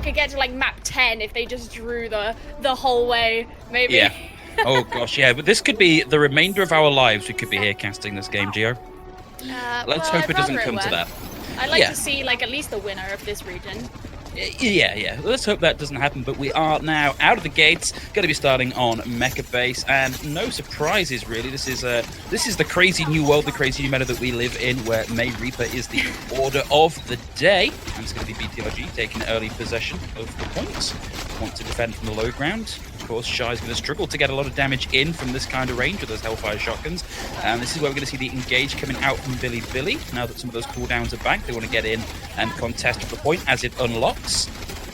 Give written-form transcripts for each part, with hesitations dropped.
they could get to like map 10 if they just drew the whole way, maybe. Yeah. Oh gosh, yeah. But this could be the remainder of our lives. We could be here casting this game, Geo. Let's hope it doesn't come to that. I'd like to see like at least the winner of this region. Yeah. Let's hope that doesn't happen. But we are now out of the gates, going to be starting on Mecha Base, and no surprises really. This is the crazy new world, the crazy new meta that we live in, where May Reaper is the order of the day, and it's going to be BTRG taking early possession of the points. Want to defend from the low ground. Of course, Shy's going to struggle to get a lot of damage in from this kind of range with those Hellfire shotguns. And this is where we're going to see the engage coming out from Bilibili. Now that some of those cooldowns are back, they want to get in and contest for the point as it unlocks.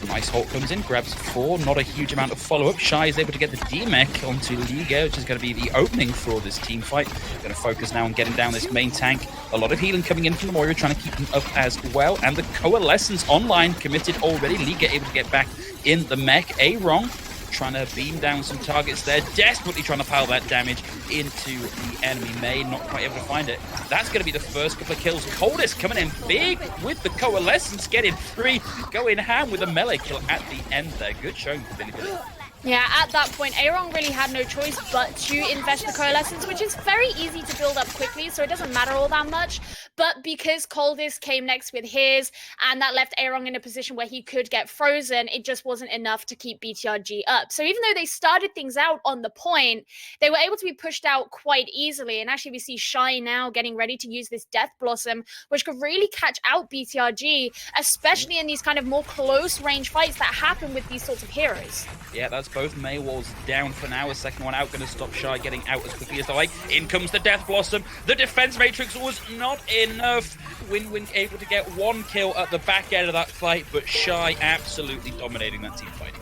Nice Hulk comes in, grabs 4, not a huge amount of follow-up. Shy is able to get the D-Mech onto Liga, which is going to be the opening for this team fight. Going to focus now on getting down this main tank. A lot of healing coming in from the Moira, trying to keep them up as well. And the Coalescence online committed already. Liga able to get back in the mech. Eren trying to beam down some targets there, desperately trying to pile that damage into the enemy main, not quite able to find it. That's going to be the first couple of kills. Coldest coming in big with the Coalescence, getting 3, going ham with a melee kill at the end there. Good showing for Bilibili. Yeah, at that point, Eren really had no choice but to invest the Coalescence, which is very easy to build up quickly, so it doesn't matter all that much. But because Coldest came next with his, and that left Eren in a position where he could get frozen, it just wasn't enough to keep BTRG up. So even though they started things out on the point, they were able to be pushed out quite easily. And actually, we see Shy now getting ready to use this Death Blossom, which could really catch out BTRG, especially in these kind of more close-range fights that happen with these sorts of heroes. Yeah, that's both May walls down for now. A second one out, going to stop Shy getting out as quickly as they like. In comes the Death Blossom. The defense matrix was not enough. Win able to get 1 kill at the back end of that fight, but Shy absolutely dominating that team fight.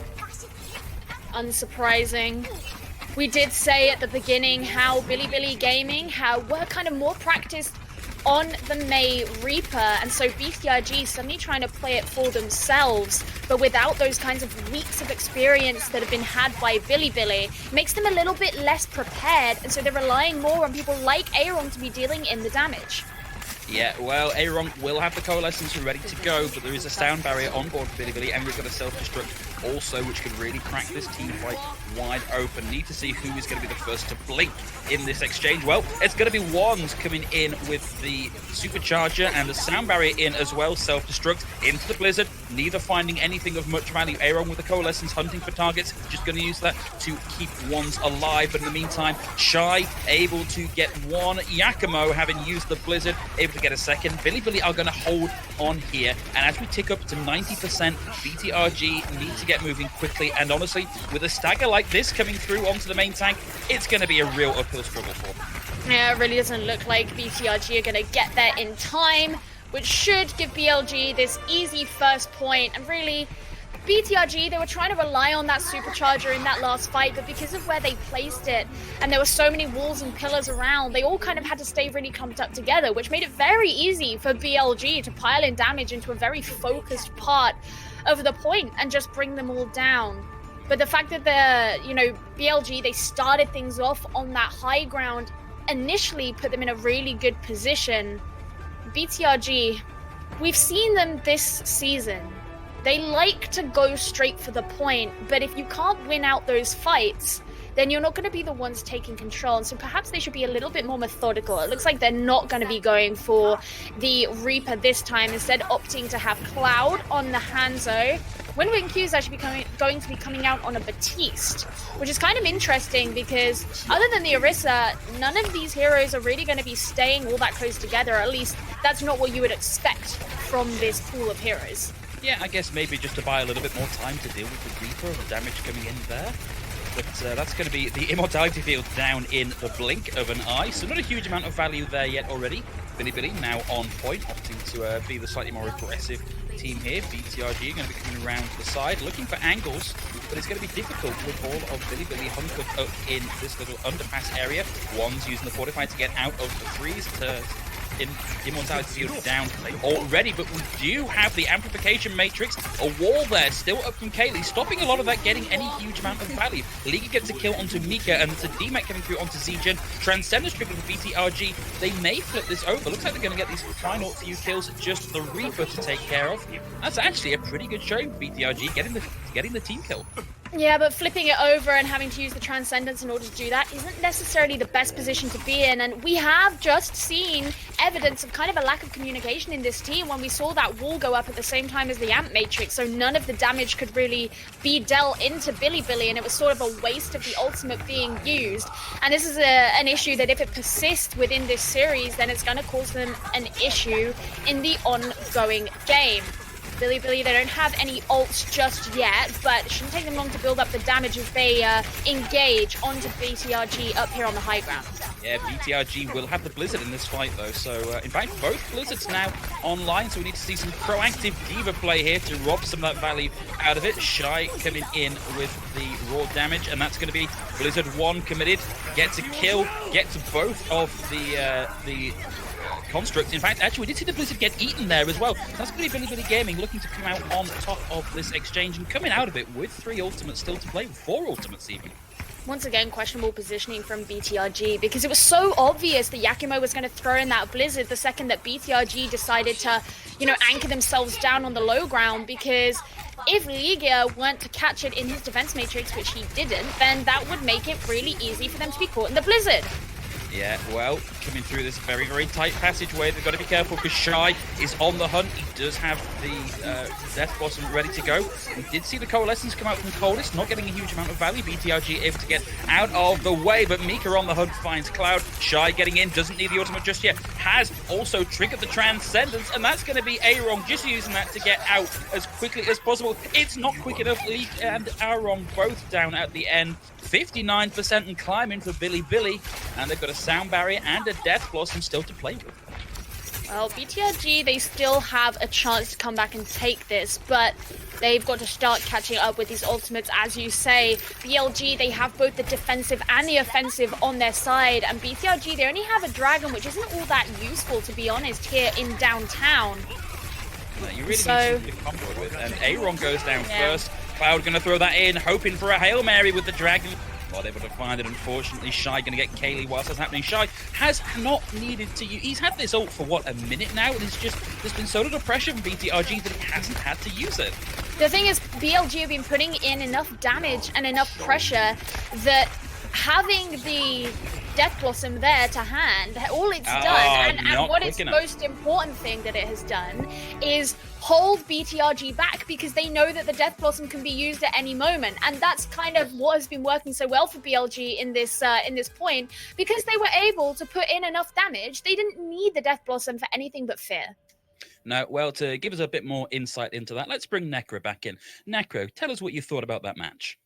Unsurprising. We did say at the beginning how Bilibili Gaming were kind of more practiced on the May Reaper, and so BTRG suddenly trying to play it for themselves, but without those kinds of weeks of experience that have been had by Bilibili, makes them a little bit less prepared, and so they're relying more on people like Eren to be dealing in the damage. Yeah, well, Eren will have the Coalescence ready to go, but there is a sound barrier on board for Bilibili, and we've got a self-destruct also, which could really crack this team fight wide open. Need to see who is going to be the first to blink in this exchange. Well, it's going to be Wands coming in with the Supercharger and the sound barrier in as well. Self-destruct into the Blizzard, neither finding anything of much value. Eren with the Coalescence hunting for targets, just going to use that to keep Wands alive. But in the meantime, Shy able to get 1. Yakumo having used the Blizzard, able to get a second. Bilibili are going to hold on here, and as we tick up to 90%, BTRG need to get moving quickly, and honestly, with a stagger like this coming through onto the main tank, it's going to be a real uphill struggle for them. Yeah, it really doesn't look like BTRG are going to get there in time, which should give BLG this easy first point. And really, BTRG, they were trying to rely on that supercharger in that last fight, but because of where they placed it, and there were so many walls and pillars around, they all kind of had to stay really clumped up together, which made it very easy for BLG to pile in damage into a very focused part of the point and just bring them all down. But the fact that BLG, they started things off on that high ground, initially put them in a really good position. BTRG, we've seen them this season. They like to go straight for the point, but if you can't win out those fights, then you're not going to be the ones taking control. And so perhaps they should be a little bit more methodical. It looks like they're not going to be going for the Reaper this time, instead opting to have Cloud on the Hanzo. LemonKiwi is actually going to be coming out on a Baptiste, which is kind of interesting because other than the Orisa, none of these heroes are really going to be staying all that close together. At least that's not what you would expect from this pool of heroes. Yeah, I guess maybe just to buy a little bit more time to deal with the Reaper and the damage coming in there. But that's going to be the Immortality Field down in the blink of an eye. So not a huge amount of value there yet already. Bilibili now on point, opting to be the slightly more aggressive team here. BTRG going to be coming around to the side, looking for angles, but it's going to be difficult with all of Bilibili hunkered up in this little underpass area. One's using the Fortify to get out of the freeze to Immortality Shield down already, but we do have the Amplification Matrix, a wall there still up from Kelley, stopping a lot of that getting any huge amount of value. Liga gets a kill onto Mika, and it's a DMAC coming through onto Zgen. Transcendence trigger for BTRG. They may flip this over. Looks like they're going to get these final few kills, just the Reaper to take care of. That's actually a pretty good showing for BTRG, getting the team kill. Yeah, but flipping it over and having to use the Transcendence in order to do that isn't necessarily the best position to be in, and we have just seen evidence of kind of a lack of communication in this team when we saw that wall go up at the same time as the Amp Matrix, so none of the damage could really be dealt into Bilibili, and it was sort of a waste of the ultimate being used. And this is an issue that if it persists within this series, then it's going to cause them an issue in the ongoing game. Bilibili, they don't have any ults just yet, but it shouldn't take them long to build up the damage as they engage onto BTRG up here on the high ground. Yeah, BTRG will have the Blizzard in this fight, though. So, in fact, both Blizzards now online, so we need to see some proactive D.Va play here to rob some of that value out of it. Shy coming in with the raw damage, and that's going to be Blizzard 1 committed, gets a kill, gets both of the constructs. In fact, actually, we did see the Blizzard get eaten there as well. That's going to be Bilibili Gaming looking to come out on top of this exchange and coming out of it with 3 ultimates still to play, with 4 ultimates even. Once again, questionable positioning from BTRG, because it was so obvious that Yakimo was going to throw in that Blizzard the second that BTRG decided to, anchor themselves down on the low ground, because if Liga weren't to catch it in his defense matrix, which he didn't, then that would make it really easy for them to be caught in the Blizzard. Yeah, well, coming through this very, very tight passageway, they've got to be careful because Shy is on the hunt. He does have the Death Blossom ready to go. We did see the Coalescence come out from Coldest, not getting a huge amount of value. BTRG able to get out of the way, but Mika on the hunt finds Cloud. Shy getting in, doesn't need the ultimate just yet. Has also triggered the Transcendence, and that's going to be Aron just using that to get out as quickly as possible. It's not quick enough. Leak and Aron both down at the end. 59% and climbing for Bilibili, and they've got a Sound Barrier and a Death Blossom still to play with. Well, BTRG, they still have a chance to come back and take this, but they've got to start catching up with these ultimates, as you say. BLG, they have both the defensive and the offensive on their side, and BTRG, they only have a Dragon, which isn't all that useful, to be honest, here in downtown. No, you really need something to combo with, and Aron goes down first. Cloud going to throw that in, hoping for a Hail Mary with the Dragon. Not able to find it, unfortunately. Shy going to get Kelley whilst that's happening. Shy has not needed to use... He's had this ult for, what, a minute now? And it's just... There's been so little pressure from BTRG that he hasn't had to use it. The thing is, BLG have been putting in enough damage and enough pressure that having the Death Blossom there to hand, all it's done, and what its most important thing that it has done, is hold BTRG back, because they know that the Death Blossom can be used at any moment, and that's kind of what has been working so well for BLG in this point, because they were able to put in enough damage. They didn't need the Death Blossom for anything but fear. No, well, to give us a bit more insight into that, let's bring Nekkra back in. Nekkra, tell us what you thought about that match.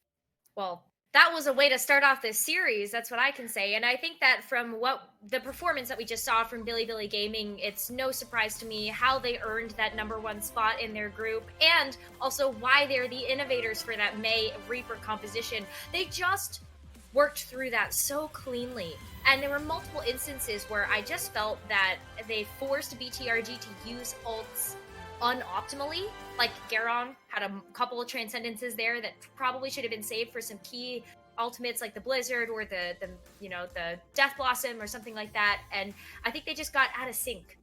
Well, that was a way to start off this series, that's what I can say. And I think that from what the performance that we just saw from Bilibili Gaming, it's no surprise to me how they earned that #1 spot in their group, and also why they're the innovators for that May Reaper composition. They just worked through that so cleanly. And there were multiple instances where I just felt that they forced BTRG to use ults unoptimally. Like Garon had a couple of Transcendences there that probably should have been saved for some key ultimates like the Blizzard or the Death Blossom or something like that. And I think they just got out of sync.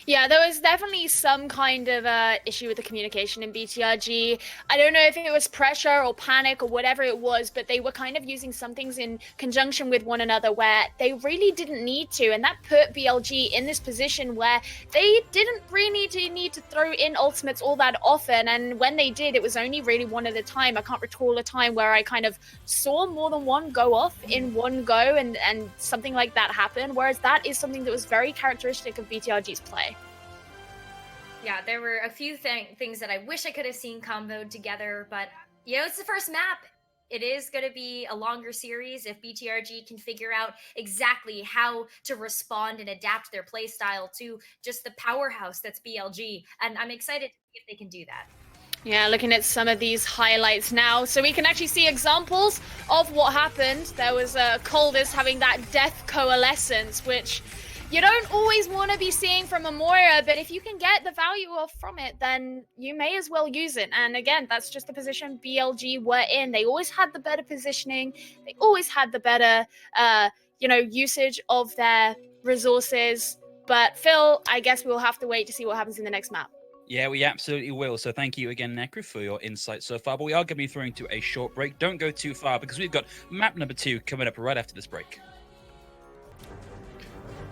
Yeah, there was definitely some kind of issue with the communication in BTRG. I don't know if it was pressure or panic or whatever it was, but they were kind of using some things in conjunction with one another where they really didn't need to, and that put BLG in this position where they didn't really need to throw in ultimates all that often, and when they did, it was only really one at a time. I can't recall a time where I kind of saw more than one go off in one go and something like that happen, whereas that is something that was very characteristic of BTRG's play. Yeah, there were a few things that I wish I could have seen comboed together, but, it's the first map. It is going to be a longer series if BTRG can figure out exactly how to respond and adapt their playstyle to just the powerhouse that's BLG, and I'm excited to see if they can do that. Yeah, looking at some of these highlights now, so we can actually see examples of what happened. There was Coldest having that Death Coalescence, which you don't always want to be seeing from a Moira, but if you can get the value off from it, then you may as well use it. And again, that's just the position BLG were in. They always had the better positioning. They always had the better, usage of their resources. But Phil, I guess we'll have to wait to see what happens in the next map. Yeah, we absolutely will. So thank you again, Nekrich, for your insight so far. But we are going to be throwing to a short break. Don't go too far because we've got map number 2 coming up right after this break.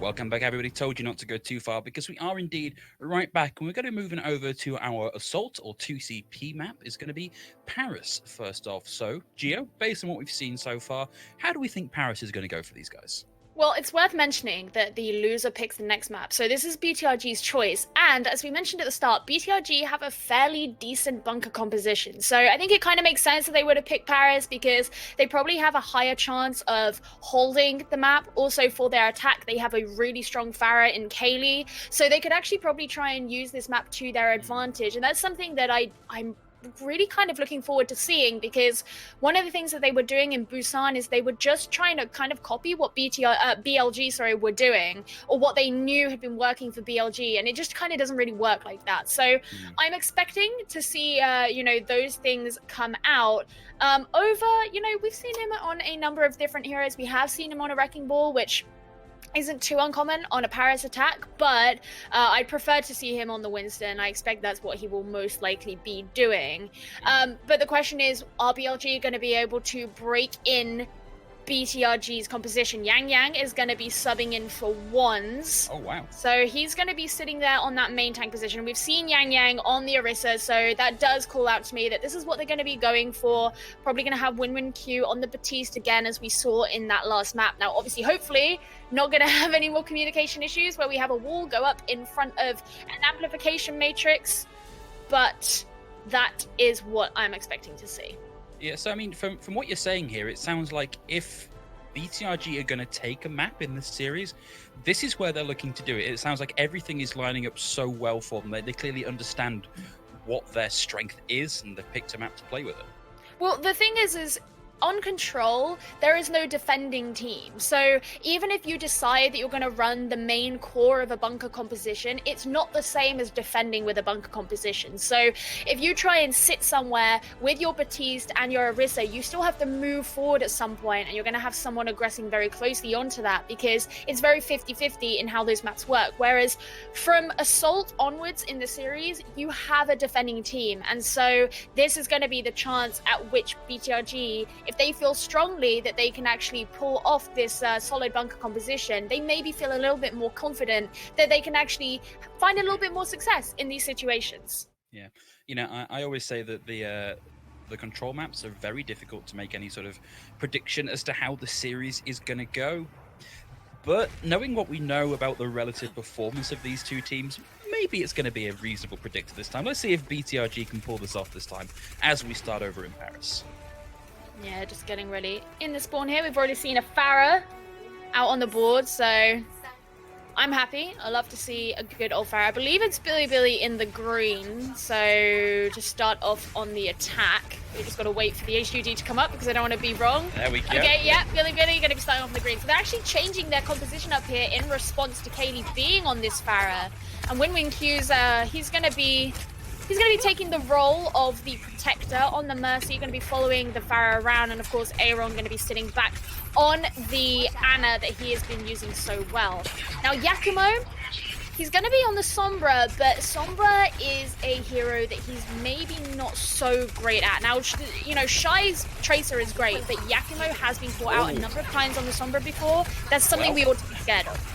Welcome back, everybody. Told you not to go too far because we are indeed right back. And we're going to be moving over to our Assault or 2CP map. Is going to be Paris first off. So, Geo, based on what we've seen so far, how do we think Paris is going to go for these guys? Well, it's worth mentioning that the loser picks the next map. So this is BTRG's choice. And as we mentioned at the start, BTRG have a fairly decent bunker composition. So I think it kind of makes sense that they would have picked Paris because they probably have a higher chance of holding the map. Also for their attack, they have a really strong Pharah in Kelley. So they could actually probably try and use this map to their advantage. And that's something that I'm really kind of looking forward to seeing, because one of the things that they were doing in Busan is they were just trying to kind of copy what BLG were doing, or what they knew had been working for BLG, and it just kind of doesn't really work like that. So I'm expecting to see those things come out. We've seen him on a number of different heroes. We have seen him on a Wrecking Ball, which isn't too uncommon on a Paris attack, but I'd prefer to see him on the Winston. I expect that's what he will most likely be doing. But the question is, are BLG going to be able to break in BTRG's composition? Yang is going to be subbing in for Wands. Oh, wow. So he's going to be sitting there on that main tank position. We've seen Yang on the Orisa, so that does call out to me that this is what they're going to be going for. Probably going to have Q on the Batiste again, as we saw in that last map. Now, obviously, hopefully, not going to have any more communication issues where we have a wall go up in front of an amplification matrix, but that is what I'm expecting to see. Yeah, so I mean, from what you're saying here, it sounds like if BTRG are going to take a map in this series, this is where they're looking to do it. It sounds like everything is lining up so well for them. They clearly understand what their strength is, and they've picked a map to play with it. Well, the thing is on Control, there is no defending team. So even if you decide that you're going to run the main core of a bunker composition, it's not the same as defending with a bunker composition. So if you try and sit somewhere with your Batiste and your Orisa, you still have to move forward at some point, and you're going to have someone aggressing very closely onto that, because it's very 50-50 in how those maps work. Whereas from Assault onwards in the series, you have a defending team. And so this is going to be the chance at which BTRG, if they feel strongly that they can actually pull off this solid bunker composition, they maybe feel a little bit more confident that they can actually find a little bit more success in these situations. Yeah, I always say that the Control maps are very difficult to make any sort of prediction as to how the series is going to go. But knowing what we know about the relative performance of these two teams, maybe it's going to be a reasonable predictor this time. Let's see if BTRG can pull this off this time as we start over in Paris. Yeah, just getting ready in the spawn here. We've already seen a Pharah out on the board, so I'm happy. I love to see a good old Pharah. I believe it's Bilibili in the green, so to start off on the attack, we just got to wait for the HUD to come up because I don't want to be wrong. There we go. Okay, yeah, Bilibili going to be starting off on the green. So they're actually changing their composition up here in response to Kelley being on this Pharah. And Q's, he's going to be taking the role of the protector on the Mercy, going to be following the Pharah around, and of course Eren going to be sitting back on the Ana that he has been using so well. Now Yakumo, he's going to be on the Sombra, but Sombra is a hero that he's maybe not so great at. Now, Shy's Tracer is great, but Yakumo has been caught out a number of times on the Sombra before. That's something we ought to be scared of.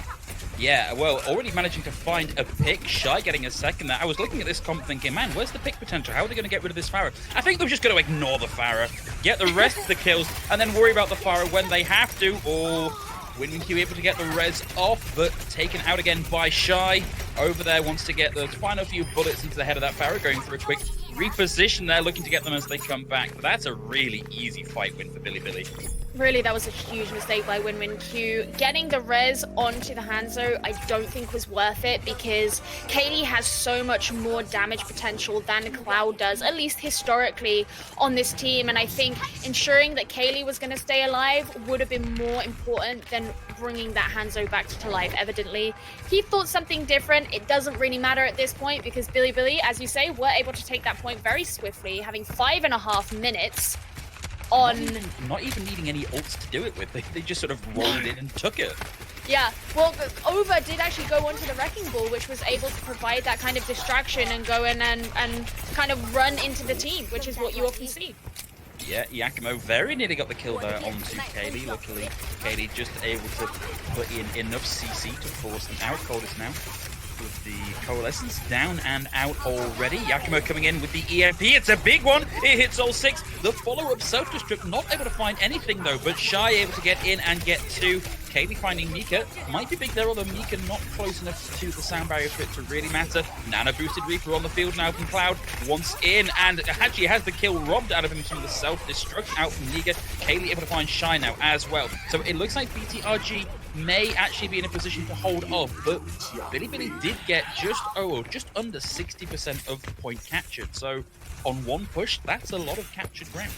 Yeah, well, already managing to find a pick. Shy getting a second there. I was looking at this comp thinking, man, where's the pick potential? How are they going to get rid of this Pharah? I think they're just going to ignore the Pharah, get the rest of the kills, and then worry about the Pharah when they have to. Or LemonKiwi able to get the res off, but taken out again by Shy. Over there wants to get the final few bullets into the head of that Pharah, going for a quick reposition there, looking to get them as they come back. But that's a really easy fight win for Bilibili. Really, that was a huge mistake by Q. Getting the res onto the Hanzo, I don't think was worth it, because Kelley has so much more damage potential than Cloud does, at least historically, on this team. And I think ensuring that Kelley was going to stay alive would have been more important than bringing that Hanzo back to life, evidently. He thought something different. It doesn't really matter at this point because Bilibili, as you say, were able to take that point very swiftly, having 5.5 minutes on... Not even needing any ults to do it with. They just sort of rolled in and took it. Yeah, well, Over did actually go onto the Wrecking Ball, which was able to provide that kind of distraction and go in and kind of run into the team, which is what you often see. Yeah, Yakumo very nearly got the kill there onto Kelley. Luckily, Kelley just able to put in enough CC to force them out. Coldest now with the Coalescence down and out already. Yakumo coming in with the EMP. It's a big one. It hits all 6. The follow-up self-destruct, not able to find anything though, but Shy able to get in and get 2. Kelley finding Mika. Might be big there, although Mika not close enough to the sound barrier for it to really matter. Nano boosted Reaper on the field now from Cloud. Once in, and actually has the kill robbed out of him from the self-destruct out from Liga. Kelley able to find Shy now as well. So it looks like BTRG may actually be in a position to hold off, but Bilibili did get just under 60% of the point captured. So on one push, that's a lot of captured ground.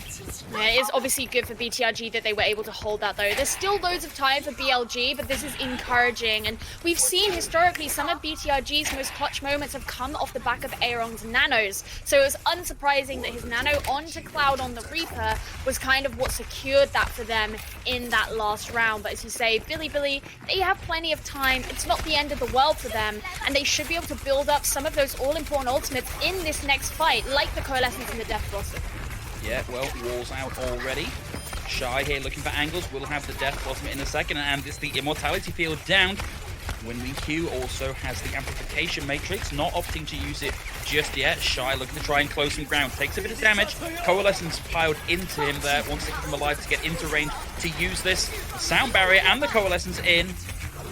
Yeah, it is obviously good for BTRG that they were able to hold that though. There's still loads of time for BLG, but this is encouraging. And we've seen historically some of BTRG's most clutch moments have come off the back of Aeron's nanos. So it was unsurprising that his nano onto Cloud on the Reaper was kind of what secured that for them in that last round. But as you say, Bilibili, they have plenty of time. It's not the end of the world for them, and they should be able to build up some of those all-important ultimates in this next fight, like the Coalescence and the Death Blossom. Yeah, well, walls out already. Shy here looking for angles. We'll have the Death Blossom in a second, and it's the Immortality Field down. WinWinQ also has the Amplification Matrix, not opting to use it just yet. Shy looking to try and close some ground. Takes a bit of damage. Coalescence piled into him there. Wants to keep him alive to get into range to use this. The Sound Barrier and the Coalescence in.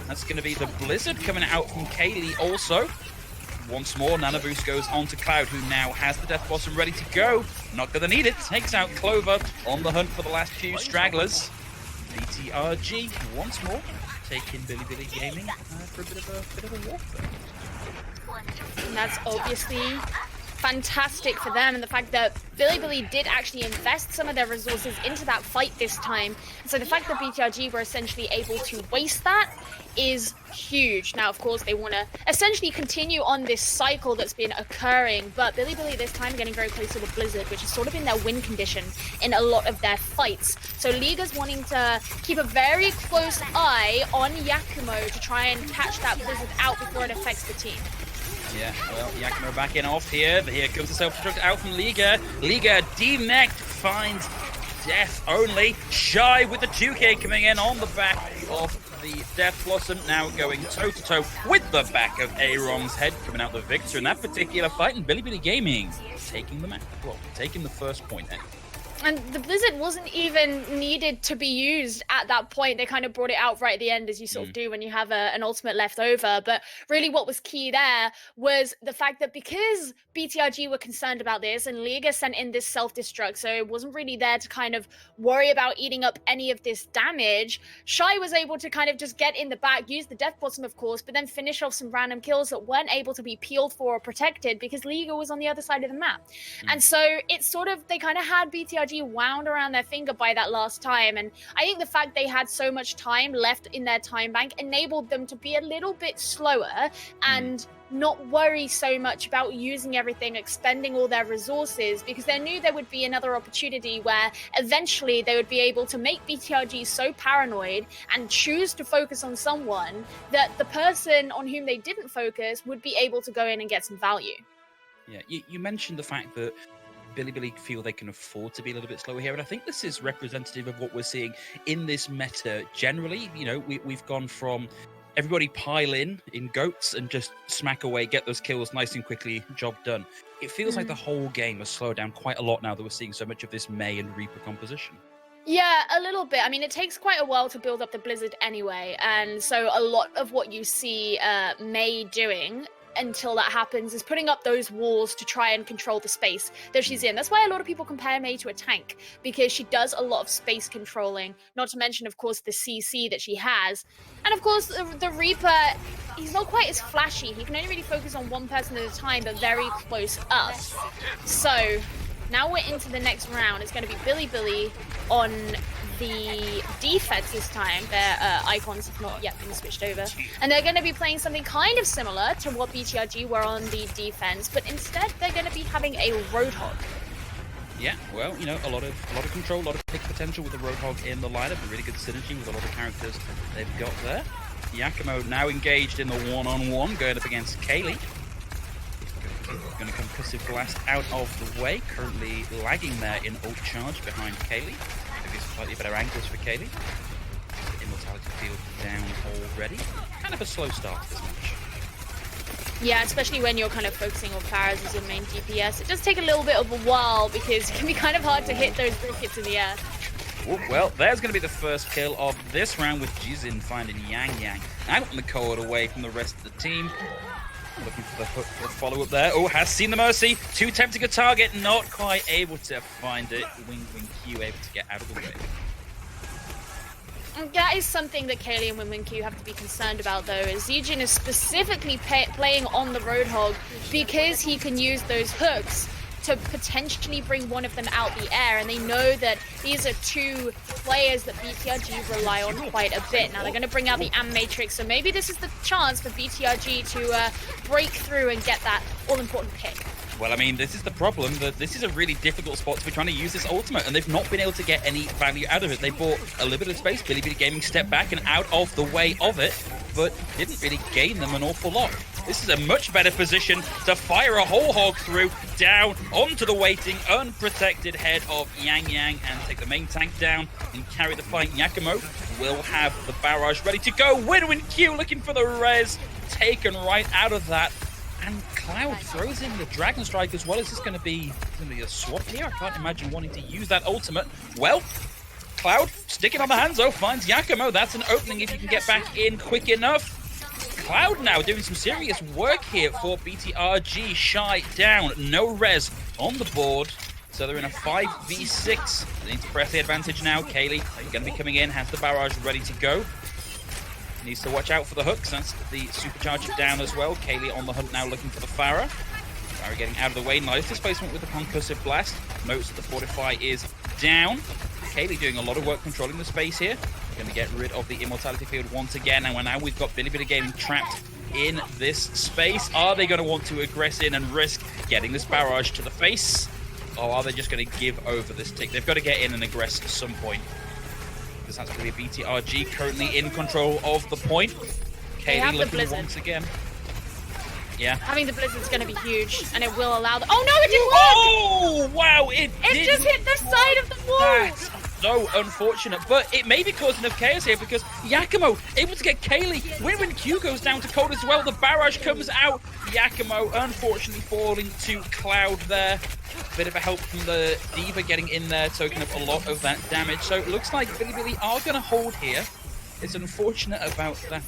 That's going to be the Blizzard coming out from Kelley also. Once more, Nano Boost goes on to Cloud, who now has the Death Blossom ready to go. Not going to need it. Takes out Clover on the hunt for the last few stragglers. BTRG once more taking Bilibili Gaming for a bit of a walk there. And that's obviously fantastic for them, and the fact that Bilibili did actually invest some of their resources into that fight this time. So the fact that BTRG were essentially able to waste that is huge. Now, of course, they want to essentially continue on this cycle that's been occurring, but Bilibili this time getting very close to the Blizzard, which has sort of been their win condition in a lot of their fights. So Liga's wanting to keep a very close eye on Yakumo to try and catch that Blizzard out before it affects the team. Yeah, well, Yakumo backing off here. Here comes the self-destruct out from Liga. Liga demeched, finds death only. Shy with the 2K coming in on the back of the Death Blossom. Now going toe-to-toe with the back of Aaron's head, coming out the victor in that particular fight. And Bilibili Gaming taking the match. Well, taking the first point then. And the Blizzard wasn't even needed to be used at that point. They kind of brought it out right at the end, as you sort of do when you have an ultimate left over. But really what was key there was the fact that because BTRG were concerned about this and Liga sent in this self-destruct, so it wasn't really there to kind of worry about eating up any of this damage, Shy was able to kind of just get in the back, use the Death Blossom, of course, but then finish off some random kills that weren't able to be peeled for or protected because Liga was on the other side of the map. And so it's sort of, they kind of had BTRG wound around their finger by that last time, and I think the fact they had so much time left in their time bank enabled them to be a little bit slower and not worry so much about using everything, expending all their resources, because they knew there would be another opportunity where eventually they would be able to make BTRG so paranoid and choose to focus on someone that the person on whom they didn't focus would be able to go in and get some value. Yeah, you mentioned the fact that Bilibili feel they can afford to be a little bit slower here, and I think this is representative of what we're seeing in this meta generally. You know, we've gone from everybody pile in goats and just smack away, get those kills nice and quickly, job done. It feels like the whole game has slowed down quite a lot now that we're seeing so much of this Mei and Reaper composition. Yeah, a little bit. I mean, it takes quite a while to build up the Blizzard anyway, and so a lot of what you see Mei doing until that happens is putting up those walls to try and control the space that she's in. That's why a lot of people compare Mei to a tank, because she does a lot of space controlling, not to mention, of course, the CC that she has. And of course, the Reaper, he's not quite as flashy. He can only really focus on one person at a time, but very close up. So now we're into the next round. It's going to be Bilibili on the defense this time. Their icons have not yet been switched over. And they're going to be playing something kind of similar to what BTRG were on the defense, but instead they're going to be having a Roadhog. Yeah, well, you know, a lot of control, a lot of pick potential with the Roadhog in the lineup, a really good synergy with a lot of characters they've got there. Yakumo now engaged in the one-on-one, going up against Kelley. Going to concussive blast out of the way, currently lagging there in ult charge behind Kelley. Maybe slightly better angles for Kelley. Immortality field down already. Kind of a slow start to this match. Yeah, especially when you're kind of focusing on Faraz as your main DPS. It does take a little bit of a while because it can be kind of hard to hit those rockets in the air. Oh, well, there's going to be the first kill of this round with Jizin finding Yang out on the court away from the rest of the team. Looking for the hook for the follow-up there. Oh, has seen the Mercy. Too tempting a target. Not quite able to find it. WinWinQ able to get out of the way. And that is something that Kelley and WinWinQ have to be concerned about, though, as Zijin is specifically playing on the Roadhog because he can use those hooks to potentially bring one of them out the air, and they know that these are two players that BTRG rely on quite a bit. Now they're going to bring out the Am Matrix, so maybe this is the chance for BTRG to break through and get that all-important pick. Well, I mean, this is the problem, that this is a really difficult spot to be trying to use this ultimate, and they've not been able to get any value out of it. They bought a little bit of space, Bilibili Gaming stepped back and out of the way of it, but didn't really gain them an awful lot. This is a much better position to fire a whole hog through, down, onto the waiting, unprotected head of Yang and take the main tank down and carry the fight. Yakumo will have the barrage ready to go. WinWinQ looking for the res, taken right out of that. And Cloud throws in the Dragon Strike as well. Is this going to be a swap here? I can't imagine wanting to use that ultimate. Well, Cloud sticking on the Hanzo finds Yakumo. That's an opening if you can get back in quick enough. Cloud now doing some serious work here for BTRG. Shy down, no res on the board. So they're in a 5v6. They need to press the advantage now. Kelley going to be coming in, has the barrage ready to go. Needs to watch out for the hooks. That's the supercharger down as well. Kelley on the hunt now looking for the Pharah. Pharah getting out of the way. Nice displacement with the concussive blast. Notes that the Fortify is down. Kelley doing a lot of work controlling the space here. Going to get rid of the immortality field once again. And now we've got Bilibili Gaming trapped in this space. Are they going to want to aggress in and risk getting this barrage to the face? Or are they just going to give over this tick? They've got to get in and aggress at some point. Because that's going to be BTRG currently in control of the point. Kelley looking once again. Yeah. Having the Blizzard's going to be huge, and it will allow the... Oh no, it didn't work! Oh, wow, it just hit the side of the wall! That's so unfortunate, but it may be causing enough chaos here because Yakumo able to get Kelley. WinWinQ goes down to cold as well. The barrage comes out. Yakumo unfortunately falling to Cloud there. Bit of a help from the D.Va getting in there, soaking up a lot of that damage. So it looks like Bilibili are going to hold here. It's unfortunate about that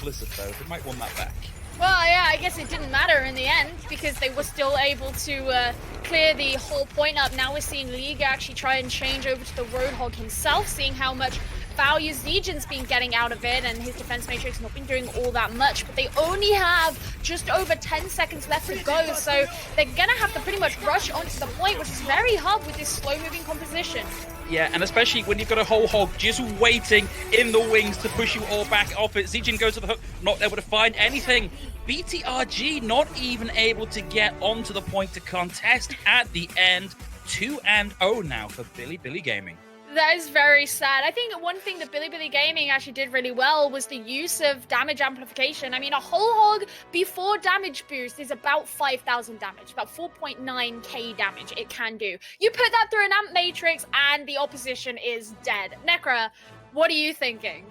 Blizzard though. They might want that back. Well, yeah, I guess it didn't matter in the end because they were still able to clear the whole point up. Now we're seeing Liga actually try and change over to the Roadhog himself, seeing how much value Zijin's been getting out of it, and his defense matrix not been doing all that much, but they only have just over 10 seconds left to go, so they're gonna have to pretty much rush onto the point, which is very hard with this slow-moving composition. Yeah, and especially when you've got a whole hog just waiting in the wings to push you all back off it. Zijin goes to the hook, not able to find anything. BTRG not even able to get onto the point to contest at the end. 2-0 now for Bilibili Gaming. That is very sad. I think one thing that Bilibili Gaming actually did really well was the use of damage amplification. I mean, a whole hog before damage boost is about 5,000 damage, about 4.9k damage it can do. You put that through an amp matrix and the opposition is dead. Nekkra, what are you thinking?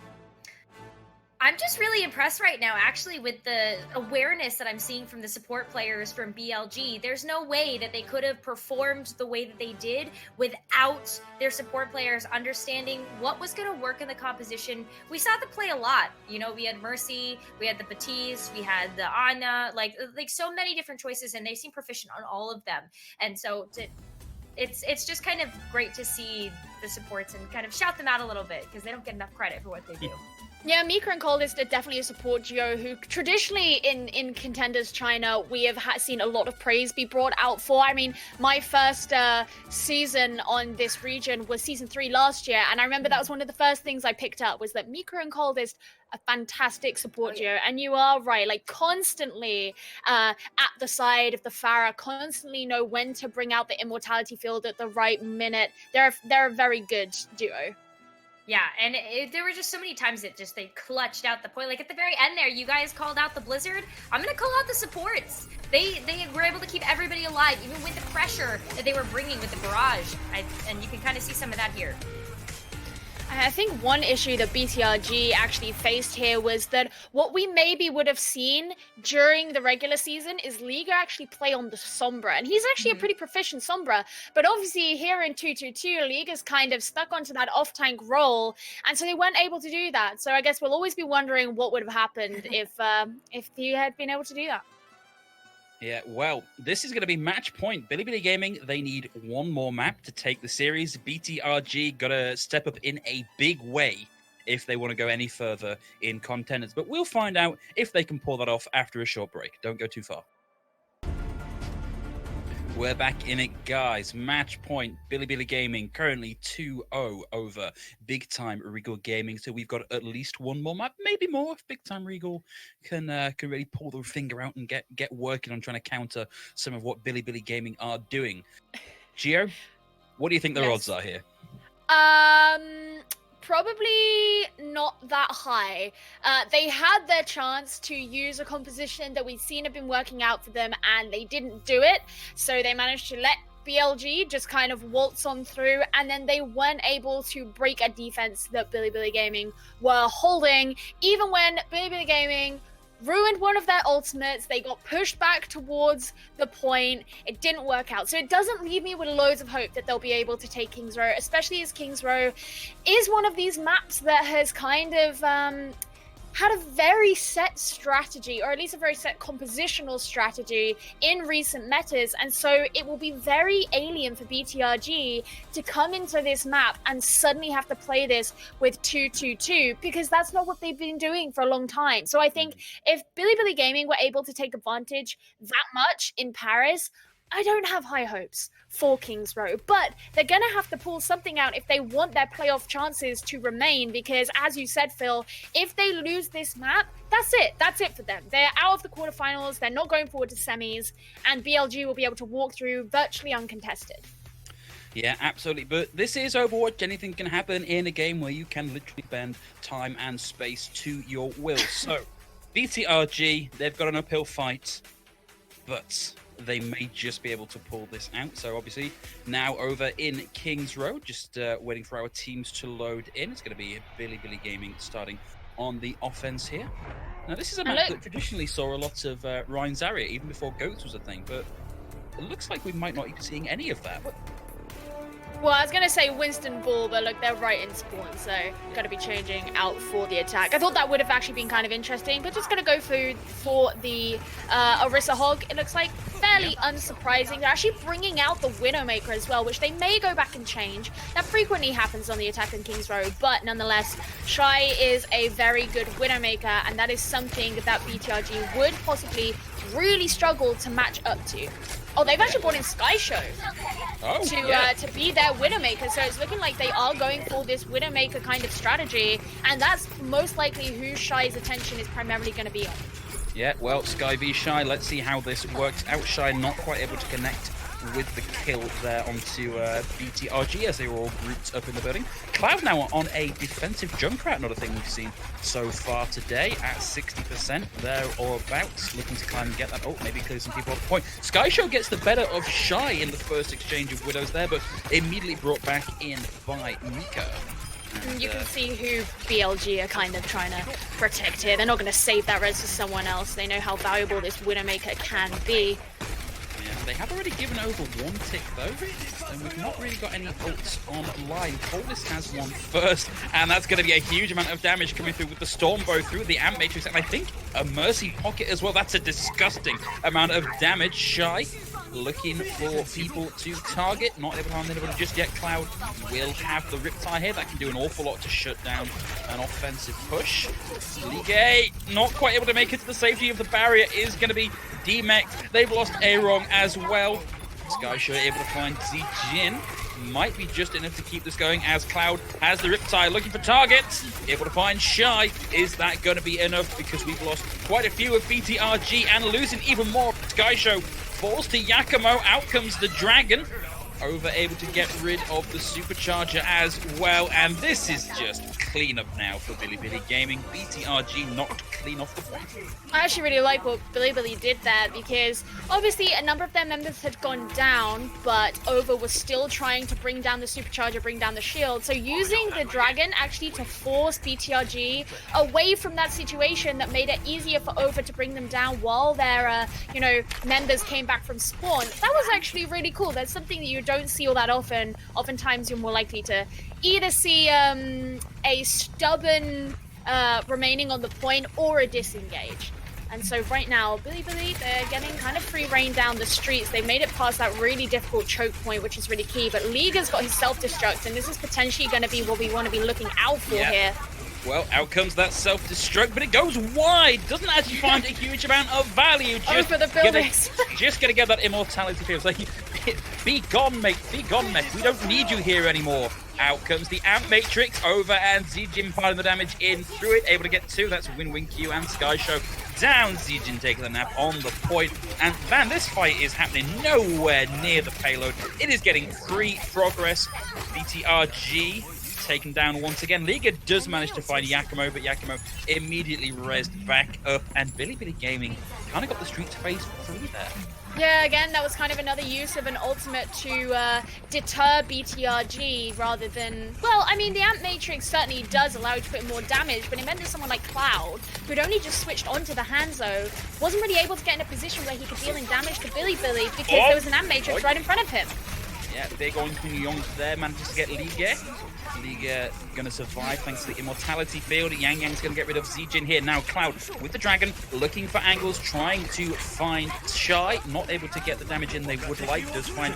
I'm just really impressed right now, actually, with the awareness that I'm seeing from the support players from BLG. There's no way that they could have performed the way that they did without their support players understanding what was going to work in the composition. We saw them play a lot. You know, we had Mercy, we had the Batiste, we had the Ana, like so many different choices, and they seem proficient on all of them. And so it's just kind of great to see the supports and kind of shout them out a little bit because they don't get enough credit for what they do. Yeah, Mika and Coldest are definitely a support duo who traditionally in Contenders China, we have seen a lot of praise be brought out for. I mean, my first season on this region was season 3 last year, and I remember that was one of the first things I picked up was that Mika and Coldest, a fantastic support duo. And you are right, like constantly at the side of the Pharah, constantly know when to bring out the immortality field at the right minute. They're a very good duo. Yeah, and there were just so many times that just they clutched out the point. Like at the very end there, you guys called out the Blizzard. I'm gonna call out the supports. They were able to keep everybody alive, even with the pressure that they were bringing with the barrage. And you can kind of see some of that here. I think one issue that BTRG actually faced here was that what we maybe would have seen during the regular season is Liga actually play on the Sombra, and he's actually a pretty proficient Sombra, but obviously here in 2-2-2, Liga's kind of stuck onto that off-tank role, and so they weren't able to do that. So I guess we'll always be wondering what would have happened if he had been able to do that. Yeah, well, this is going to be match point. Bilibili Gaming, they need one more map to take the series. BTRG got to step up in a big way if they want to go any further in Contenders. But we'll find out if they can pull that off after a short break. Don't go too far. We're back in it, guys. Match point. Bilibili Gaming currently 2-0 over Big Time Regal Gaming. So we've got at least one more map, maybe more, if Big Time Regal can really pull their finger out and get working on trying to counter some of what Bilibili Gaming are doing. Geo, what do you think their odds are here? Probably not that high. They had their chance to use a composition that we've seen have been working out for them, and they didn't do it. So they managed to let BLG just kind of waltz on through, and then they weren't able to break a defense that Bilibili Gaming were holding. Even when Bilibili Gaming ruined one of their ultimates, they got pushed back towards the point. It didn't work out. So it doesn't leave me with loads of hope that they'll be able to take Kings Row, especially as Kings Row is one of these maps that has kind of had a very set strategy, or at least a very set compositional strategy in recent metas, and so it will be very alien for BTRG to come into this map and suddenly have to play this with 2-2-2, because that's not what they've been doing for a long time. So I think if Bilibili Gaming were able to take advantage that much in Paris, I don't have high hopes for Kings Row, but they're going to have to pull something out if they want their playoff chances to remain, because as you said, Phil, if they lose this map, that's it. That's it for them. They're out of the quarterfinals, they're not going forward to semis, and BLG will be able to walk through virtually uncontested. Yeah, absolutely. But this is Overwatch. Anything can happen in a game where you can literally bend time and space to your will. So, BTRG, they've got an uphill fight, but they may just be able to pull this out. So obviously now over in Kings Row, just waiting for our teams to load in. It's going to be Bilibili Gaming starting on the offense here. Now this is a map that traditionally saw a lot of Rien Zarya even before Goats was a thing, but it looks like we might not be seeing any of that. Well, I was going to say Winston Ball, but look, they're right in spawn, so going to be changing out for the attack. I thought that would have actually been kind of interesting, but just going to go for the Orisa Hog. It looks like fairly unsurprising. They're actually bringing out the Widowmaker as well, which they may go back and change. That frequently happens on the attack in Kings Row, but nonetheless, Shy is a very good Widowmaker, and that is something that BTRG would possibly really struggle to match up to. Oh, they've actually brought in Skyshow to be their Widowmaker, so it's looking like they are going for this Widowmaker kind of strategy, and that's most likely who Shy's attention is primarily going to be on. Yeah, well, Sky v Shy, let's see how this works out. Shy not quite able to connect with the kill there onto BTRG as they were all grouped up in the building. Cloud now on a defensive Junkrat, not a thing we've seen so far today, at 60% there or abouts, looking to climb and get that. Oh, maybe clear some people off the point. Skyshow gets the better of Shy in the first exchange of Widows there, but immediately brought back in by Mika. And, you can see who BLG are kind of trying to protect here. They're not going to save that res for someone else. They know how valuable this Widowmaker can be. They have already given over one tick though, and we've not really got any ults online. Coldest has one first, and that's going to be a huge amount of damage coming through with the Stormbow through the Amp Matrix, and I think a Mercy Pocket as well. That's a disgusting amount of damage. Shy looking for people to target. Not able to find anybody just yet. Cloud will have the Riptide here. That can do an awful lot to shut down an offensive push. Lige not quite able to make it to the safety of the barrier. Is going to be demeked. They've lost Aerong as well. Skyshow able to find Zijin. Might be just enough to keep this going as Cloud has the Riptide looking for targets. Able to find Shy. Is that going to be enough? Because we've lost quite a few of BTRG and losing even more. Skyshow falls to Yakumo. Out comes the Dragon. Over able to get rid of the Supercharger as well. And this is just cleanup now for Bilibili Gaming. BTRG knocked clean off the point. I actually really like what Bilibili did there because obviously a number of their members had gone down, but Over was still trying to bring down the Supercharger, bring down the shield. So using the Dragon actually to force BTRG away from that situation that made it easier for Over to bring them down while their, members came back from spawn. That was actually really cool. That's something that you don't see all that often. Oftentimes you're more likely to either see a stubborn remaining on the point or a disengage. And so right now, Bilibili, they're getting kind of free reign down the streets. They made it past that really difficult choke point, which is really key. But Liga's got his self-destruct, and this is potentially going to be what we want to be looking out for here. Well, out comes that self-destruct, but it goes wide. Doesn't actually find a huge amount of value. Just for the buildings. Just gonna get that immortality feel. It's like, be gone, mate. Be gone, mate. We don't need you here anymore. Out comes the Amp Matrix over, and Zijin piling the damage in through it. Able to get two. That's Q and Skyshow down. Zijin taking the nap on the point. And man, this fight is happening nowhere near the payload. It is getting free progress. BTRG taken down once again. Liga does manage to find Yakumo, but Yakumo immediately rezzed back up, and Bilibili Gaming kind of got the street to phase 3 there. Yeah, again, that was kind of another use of an ultimate to deter BTRG rather than... Well, I mean, the Amp Matrix certainly does allow you to put more damage, but it meant that someone like Cloud, who'd only just switched onto the Hanzo, wasn't really able to get in a position where he could deal in damage to Bilibili because there was an Amp Matrix right in front of him. Yeah, big on Yong there, manages to get Liga. Liga going to survive thanks to the immortality field. Yang Yang's going to get rid of Zijin here. Now Cloud with the Dragon, looking for angles, trying to find Shy. Not able to get the damage in they would like. Does find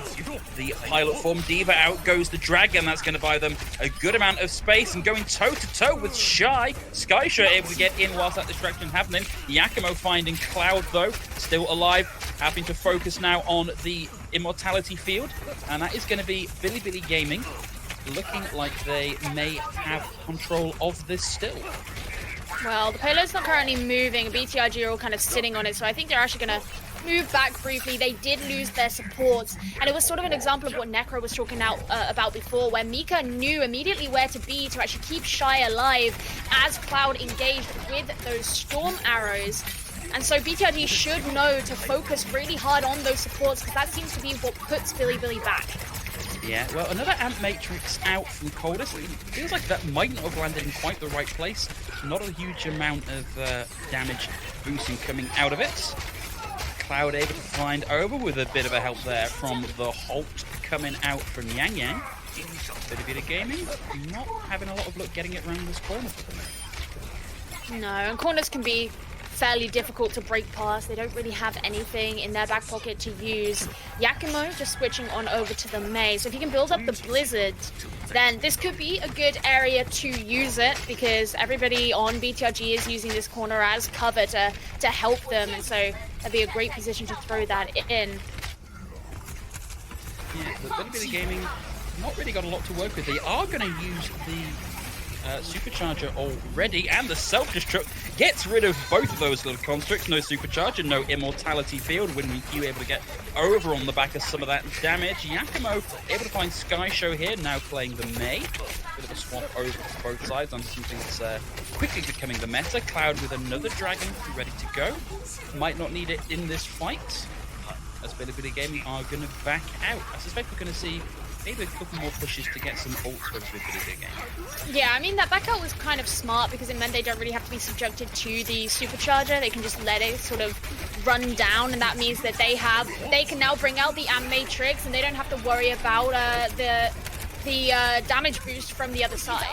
the pilot form. Diva, out goes the Dragon. That's going to buy them a good amount of space. And going toe-to-toe with Shy. Skyshow able to get in whilst that distraction happening. Yakumo finding Cloud though, still alive. Having to focus now on the immortality field. And that is going to be Bilibili Gaming, looking like they may have control of this still. Well, the payload's not currently moving. BTRG are all kind of sitting on it, so I think they're actually going to move back briefly. They did lose their supports, and it was sort of an example of what Nekkra was talking about before, where Mika knew immediately where to be to actually keep Shy alive as Cloud engaged with those storm arrows. And so BTRG should know to focus really hard on those supports, because that seems to be what puts Bilibili back. Yeah, well, another Amp Matrix out from Coldest. It feels like that might not have landed in quite the right place. Not a huge amount of damage boosting coming out of it. Cloud able to find Over with a bit of a help there from the Halt coming out from Yang Yang. Bilibili Gaming not having a lot of luck getting it around this corner for them. No, and corners can be fairly difficult to break past. They don't really have anything in their back pocket to use. Yakumo just switching on over to the Mei. So if you can build up the Blizzard, then this could be a good area to use it, because everybody on BTRG is using this corner as cover to help them, and so that'd be a great position to throw that in. Yeah, but Bilibili Gaming not really got a lot to work with. They are going to use the Supercharger already, and the self-destruct gets rid of both of those little constructs. No Supercharger, no immortality field. Q able to get over on the back of some of that damage. Yakumo able to find Skyshow here, now playing the Mei. Bit of a swap over to both sides on something that's quickly becoming the meta. Cloud with another Dragon ready to go. Might not need it in this fight, as Bilibili Gaming are going to back out. I suspect we're going to see maybe a couple more pushes to get some ults with Bilibili Gaming. Yeah, I mean, that back out was kind of smart, because it meant they don't really have to be subjected to the Supercharger. They can just let it sort of run down, and that means that they can now bring out the Amp Matrix, and they don't have to worry about the damage boost from the other side.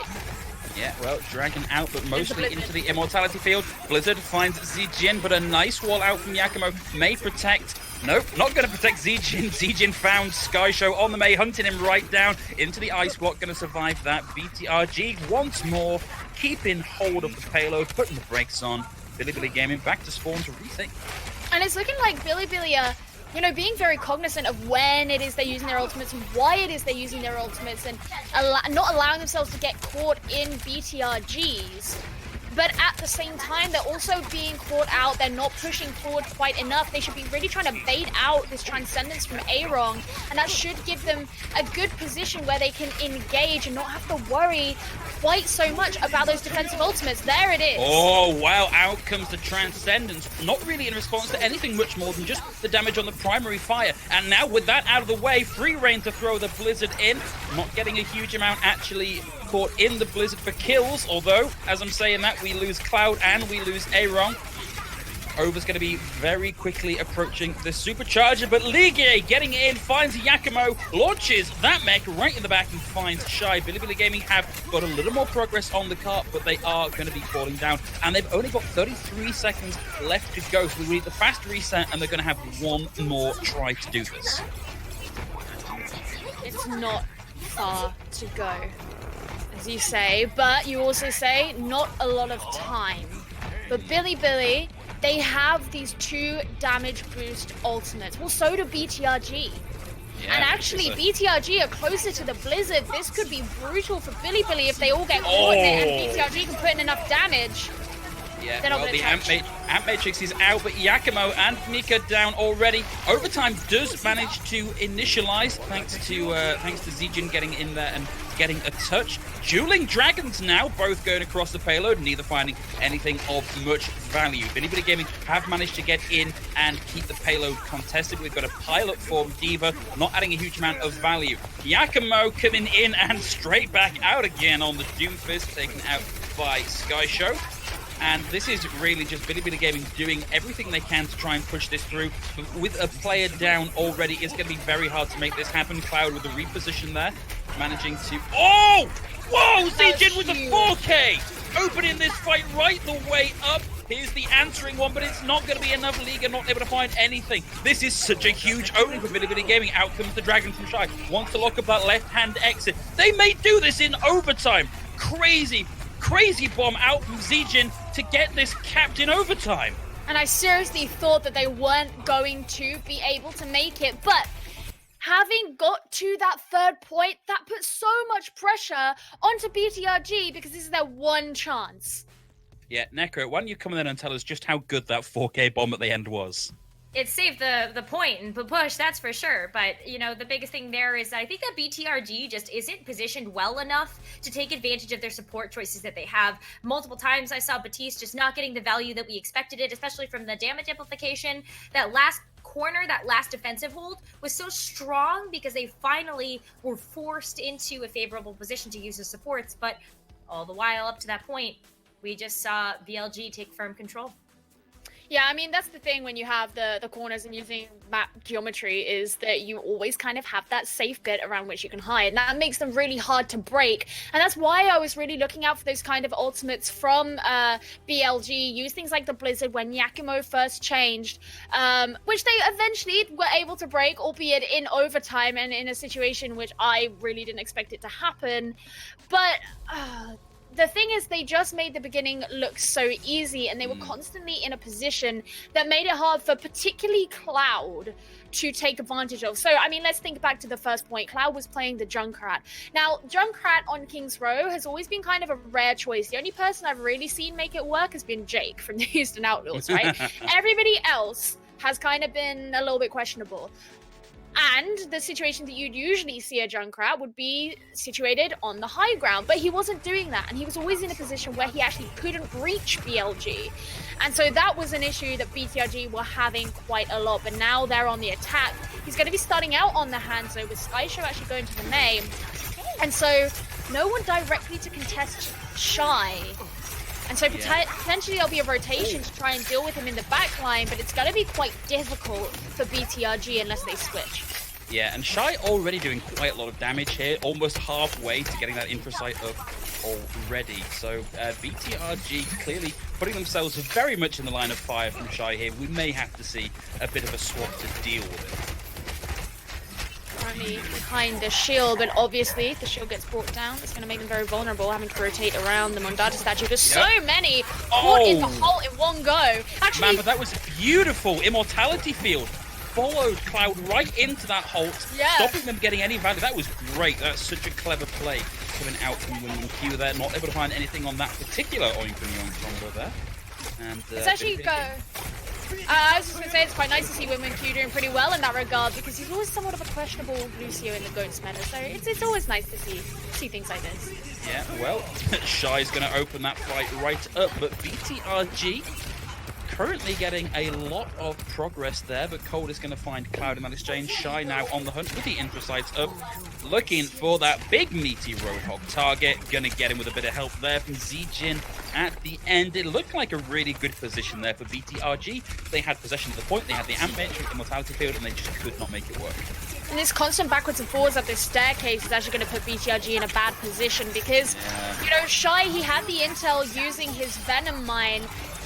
Yeah, well, Dragon out, but mostly into the immortality field. Blizzard finds Zijin, but a nice wall out from Yakumo may protect Nope, not going to protect Zijin. Zijin found SkyShow on the Mei, hunting him right down into the ice block. Going to survive that. BTRG once more keeping hold of the payload, putting the brakes on. Bilibili Gaming back to spawn to rethink. And it's looking like Bilibili are, you know, being very cognizant of when it is they're using their ultimates and why it is they're using their ultimates, and not allowing themselves to get caught in BTRGs. But at the same time, they're also being caught out. They're not pushing forward quite enough. They should be really trying to bait out this Transcendence from Aerong, and that should give them a good position where they can engage and not have to worry quite so much about those defensive ultimates. There it is. Oh, wow. Out comes the Transcendence. Not really in response to anything much more than just the damage on the primary fire. And now with that out of the way, free reign to throw the Blizzard in. Not getting a huge amount actually caught in the Blizzard for kills, although, as I'm saying that, we lose Cloud and we lose Aerong. Over's going to be very quickly approaching the Supercharger, but Ligue getting in, finds Yakumo, launches that mech right in the back and finds Shy. Bilibili Gaming have got a little more progress on the cart, but they are going to be falling down, and they've only got 33 seconds left to go, so we need the fast reset, and they're going to have one more try to do this. It's not far to go, as you say, but you also say not a lot of time. But Bilibili, they have these 2 damage boost ultimates. Well, so do BTRG. Yeah, and actually, BTRG are closer to the Blizzard. This could be brutal for Bilibili if they all get caught in it and BTRG can put in enough damage. Yeah, well, the Amp Matrix is out, but Yakumo and Mika down already. Overtime does manage to initialize, thanks to Zijin getting in there and getting a touch. Dueling Dragons now, both going across the payload, neither finding anything of much value. Bilibili Gaming have managed to get in and keep the payload contested. We've got a pilot form Diva, not adding a huge amount of value. Yakumo coming in and straight back out again on the Doomfist, taken out by SkyShow. And this is really just Bilibili Gaming doing everything they can to try and push this through. But with a player down already, it's going to be very hard to make this happen. Cloud with the reposition there, managing to... Oh! Whoa! Zijin with the 4K! Opening this fight right the way up. Here's the answering one, but it's not going to be enough. League are not able to find anything. This is such a huge opening for Bilibili Gaming. Out comes the Dragon from Shy. Wants to lock up that left-hand exit. They may do this in overtime. Crazy bomb out from Zijin to get this capped in overtime. And I seriously thought that they weren't going to be able to make it, but having got to that 3rd point, that puts so much pressure onto BTRG because this is their one chance. Yeah, Nekkra, why don't you come in and tell us just how good that 4K bomb at the end was? It saved the point and the push, that's for sure. But, you know, the biggest thing there is I think that BTRG just isn't positioned well enough to take advantage of their support choices that they have. Multiple times I saw Batiste just not getting the value that we expected it, especially from the damage amplification. That last corner, that last defensive hold was so strong because they finally were forced into a favorable position to use the supports. But all the while up to that point, we just saw BLG take firm control. Yeah, I mean, that's the thing when you have the corners and using map geometry is that you always kind of have that safe bit around which you can hide. And that makes them really hard to break. And that's why I was really looking out for those kind of ultimates from BLG. Use things like the Blizzard when Yakumo first changed, which they eventually were able to break, albeit in overtime and in a situation which I really didn't expect it to happen. But... the thing is, they just made the beginning look so easy, and they were constantly in a position that made it hard for particularly Cloud to take advantage of. So, I mean, let's think back to the first point. Cloud was playing the Junkrat. Now, Junkrat on King's Row has always been kind of a rare choice. The only person I've really seen make it work has been Jake from the Houston Outlaws, right? Everybody else has kind of been a little bit questionable. And the situation that you'd usually see a Junkrat would be situated on the high ground, but he wasn't doing that, and he was always in a position where he actually couldn't reach BLG. And so that was an issue that BTRG were having quite a lot, but now they're on the attack. He's going to be starting out on the Hanzo with SkyShow actually going to the main, and so no one directly to contest Shy. And so potentially there'll be a rotation to try and deal with him in the backline, but it's going to be quite difficult for BTRG unless they switch. Yeah, and Shy already doing quite a lot of damage here, almost halfway to getting that infrasight up already. So BTRG clearly putting themselves very much in the line of fire from Shy here. We may have to see a bit of a swap to deal with it. Currently behind the shield, but obviously if the shield gets brought down, it's going to make them very vulnerable, having to rotate around the Mondata statue. There's so many caught in the hole in one go. Actually, Man, but that was beautiful. Immortality field followed Cloud right into that halt, stopping them getting any value. That was great. That's such a clever play coming out from LemonKiwi there. Not able to find anything on that particular Oink and Yoink combo there. And it's actually I was just going to say it's quite nice to see LemonKiwi doing pretty well in that regard, because he's always somewhat of a questionable Lucio in the Goats meta, so it's always nice to see things like this. Yeah, well, Shy's going to open that fight right up, but BTRG currently getting a lot of progress there, but Cold is going to find Cloud in that exchange. Shy now on the hunt with the infrasights up, looking for that big meaty Roadhog target. Going to get him with a bit of help there from Zijin at the end. It looked like a really good position there for BTRG. They had possession at the point, they had the Amp Mage with Immortality Field, and they just could not make it work. And this constant backwards and forwards up this staircase is actually going to put BTRG in a bad position, because, you know, Shy, he had the intel using his Venom Mine,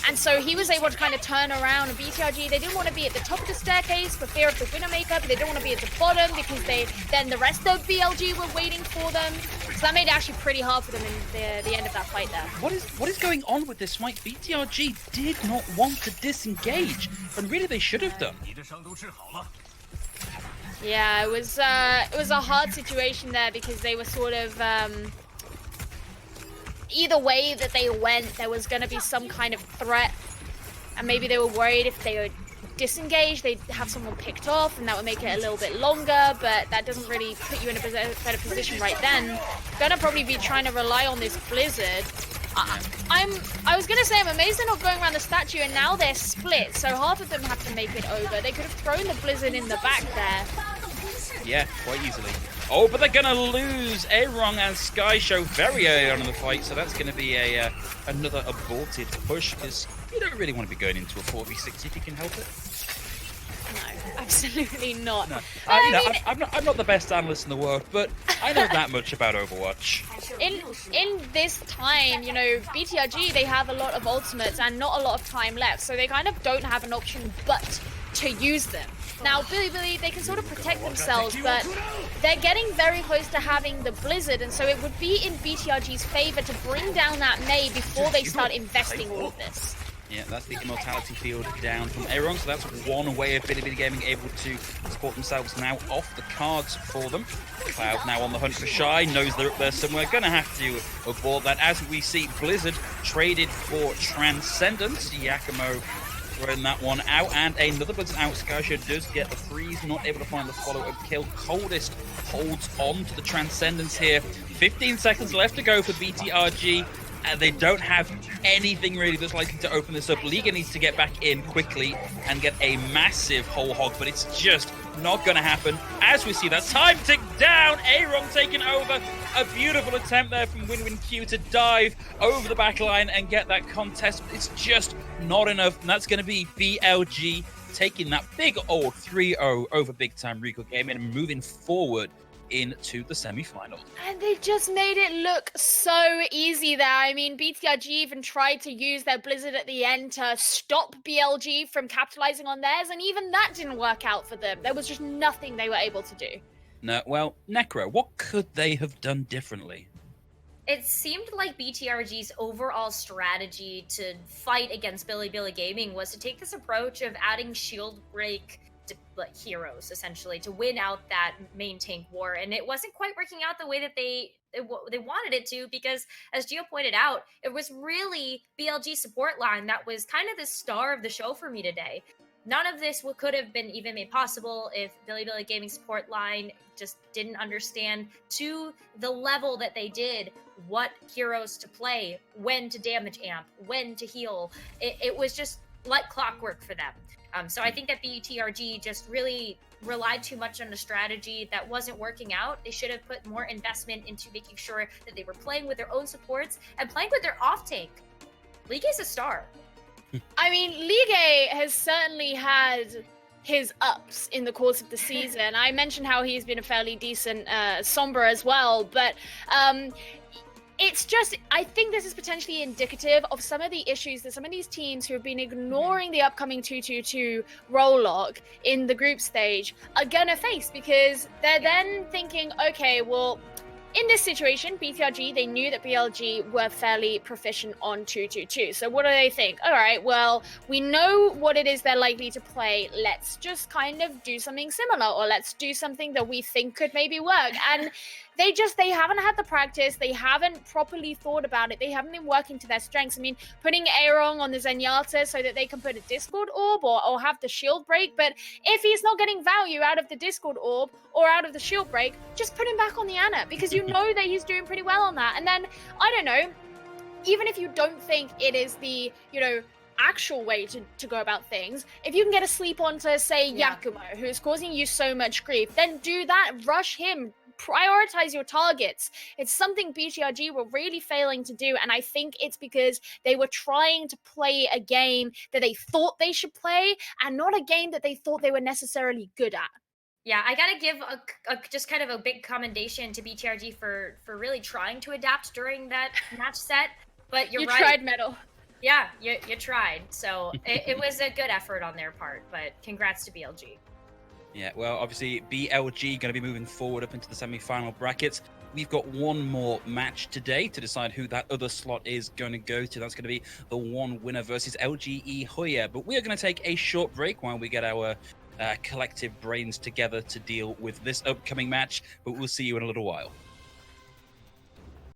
and so he was able to kind of turn around. And BTRG, they didn't want to be at the top of the staircase for fear of the Widowmaker, but they didn't want to be at the bottom because then the rest of BLG were waiting for them. So that made it actually pretty hard for them in the end of that fight there. What is going on with this fight? BTRG did not want to disengage, and really they should have done. Yeah, it was a hard situation there, because they were sort of either way that they went, there was going to be some kind of threat, and maybe they were worried if they would disengage, they'd have someone picked off, and that would make it a little bit longer, but that doesn't really put you in a better position right then. Gonna probably be trying to rely on this Blizzard. I was gonna say, I'm amazed they're not going around the statue, and now they're split, so half of them have to make it over. They could have thrown the Blizzard in the back there. Yeah, quite easily. Oh, but they're gonna lose Eren and Sky Show very early on in the fight, so that's gonna be another aborted push, because you don't really want to be going into a 4v6 if you can help it. No, absolutely not. No. I'm not the best analyst in the world, but I know that much about Overwatch. In this time, you know, BTRG, they have a lot of ultimates and not a lot of time left, so they kind of don't have an option but to use them. Now, Bilibili, they can sort of protect themselves, but they're getting very close to having the Blizzard, and so it would be in BTRG's favor to bring down that May before they start investing all of this. Yeah, that's the Immortality Field down from Eren, so that's one way of Bilibili Gaming able to support themselves now off the cards for them. Cloud now on the hunt for Shy, knows they're up there somewhere, gonna have to abort that. As we see, Blizzard traded for Transcendence. Yakumo throwing that one out, and another Blizzard out. Skysha does get the freeze, not able to find the follow-up kill. Coldest holds on to the Transcendence here. 15 seconds left to go for BTRG. They don't have anything really that's likely to open this up. Liga needs to get back in quickly and get a massive whole hog, but it's just not going to happen. As we see that time tick down, Eren taking over. A beautiful attempt there from LemonKiwi to dive over the back line and get that contest. It's just not enough, and that's going to be BLG taking that big old 3-0 over Big Time Regal Gaming and moving forward into the semi-final. And they just made it look so easy there. I mean, BTRG even tried to use their Blizzard at the end to stop BLG from capitalizing on theirs, and even that didn't work out for them. There was just nothing they were able to do. No, well, Nekkra, what could they have done differently? It seemed like BTRG's overall strategy to fight against Bilibili Gaming was to take this approach of adding shield break heroes, essentially, to win out that main tank war, and it wasn't quite working out the way that they wanted it to, because, as Geo pointed out, it was really BLG support line that was kind of the star of the show for me today. None of this could have been even made possible if Bilibili Gaming support line just didn't understand to the level that they did what heroes to play, when to damage amp, when to heal. It was just like clockwork for them. So I think that BTRG just really relied too much on a strategy that wasn't working out. They should have put more investment into making sure that they were playing with their own supports and playing with their off-tank. Ligue is a star. I mean, Ligue has certainly had his ups in the course of the season. I mentioned how he's been a fairly decent Sombra as well, but it's just, I think this is potentially indicative of some of the issues that some of these teams who have been ignoring the upcoming 2-2-2 roll log in the group stage are gonna face, because they're then thinking, okay, well, in this situation, BTRG, they knew that BLG were fairly proficient on 2-2-2. So what do they think? All right, well, we know what it is they're likely to play. Let's just kind of do something similar, or let's do something that we think could maybe work. And they haven't had the practice. They haven't properly thought about it. They haven't been working to their strengths. I mean, putting Aerong on the Zenyatta so that they can put a Discord orb or have the shield break. But if he's not getting value out of the Discord orb or out of the shield break, just put him back on the Ana, because you know that he's doing pretty well on that. And then, I don't know, even if you don't think it is the, actual way to go about things, if you can get a sleep on to, say, Yakumo, who's causing you so much grief, then do that, rush him, prioritize your targets. It's something BTRG were really failing to do, and I think it's because they were trying to play a game that they thought they should play, and not a game that they thought they were necessarily good at. Yeah, I gotta give just kind of a big commendation to BTRG for really trying to adapt during that match set. But you're right. You tried, Metal. Yeah, you tried. So it was a good effort on their part, but congrats to BLG. Yeah, well, obviously, BLG going to be moving forward up into the semi-final brackets. We've got one more match today to decide who that other slot is going to go to. That's going to be the one winner versus LGE Hoya. But we are going to take a short break while we get our collective brains together to deal with this upcoming match. But we'll see you in a little while.